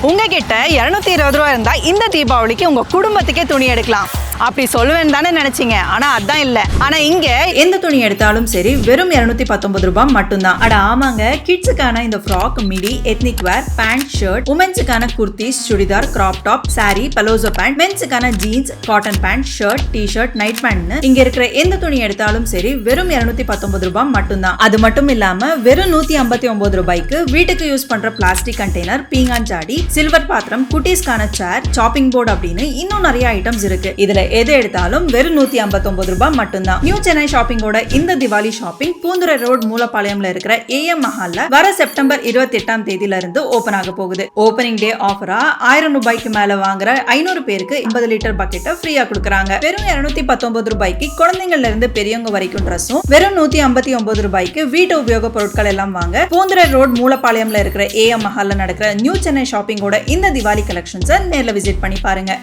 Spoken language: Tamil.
உங்ககிட்ட 220 ரூபா இருந்தா இந்த தீபாவளிக்கு உங்க குடும்பத்துக்கே துணி எடுக்கலாம். அப்படி சொல்லுவேன்னு தானே நினைச்சீங்க, ஆனா அதான் இல்ல. ஆனா இங்க எந்த துணி எடுத்தாலும் சரி வெறும் 219 ரூபாய் மட்டும்தான். அட ஆமாங்க, கிட்ஸுக்கான இந்த frock, midi, ethnic wear, pant, shirt, உமன்ஸுக்கான kurtis, churidar, crop top, sari, palazzo pant, மென்ஸுக்கான jeans, cotton pant, shirt, t-shirt, night pant, இங்க இருக்கிற எந்த துணி எடுத்தாலும் சரி வெறும் 219 ரூபாய் மட்டும்தான். அது மட்டும் இல்லாம வெறும் 159 ரூபாய்க்கு வீட்டுக்கு யூஸ் பண்ற பிளாஸ்டிக் கண்டெய்னர், பீங்கான் ஜாடி, சில்வர் பாத்திரம், குட்டீஸ்க்கான சேர், சாப்பிங் போர்டு அப்படின்னு இன்னும் நிறைய ஐட்டம்ஸ் இருக்கு. இதுல எது எடுத்தாலும் வெறும் 159 ரூபாய் மட்டும்தான். நியூ சென்னை ஷாப்பிங்கோட இந்த திவாலி ஷாப்பிங் பூந்துரை ரோட் மூலப்பாளையம்ல இருக்கிற AM மஹால்ல வர செப்டம்பர் 28ஆம் தேதியில இருந்து ஓபன் ஆக போகுது. ஓபனிங் டே ஆஃபரா 1000 ரூபாய்க்கு மேல வாங்குற 500 பேருக்கு 50 லிட்டர் பக்கெட்டை ஃப்ரீயா கொடுக்கறாங்க. வெறும் 219 ரூபாய்க்கு குழந்தைங்கள்ல இருந்து பெரியவங்க வரைக்கும் ட்ரெஸ்ஸும், வெறும் 159 ரூபாய்க்கு வீட்டு உபயோக பொருட்கள் எல்லாம் வாங்க பூந்துரை ரோட் மூலப்பாளையம்ல இருக்கிற AM மஹால்ல நடக்கிற நியூ சென்னை ஷாப்பிங்கோட இந்த திவாலி கலெக்ஷன்ஸை நேர்ல விசிட் பண்ணி பாருங்க.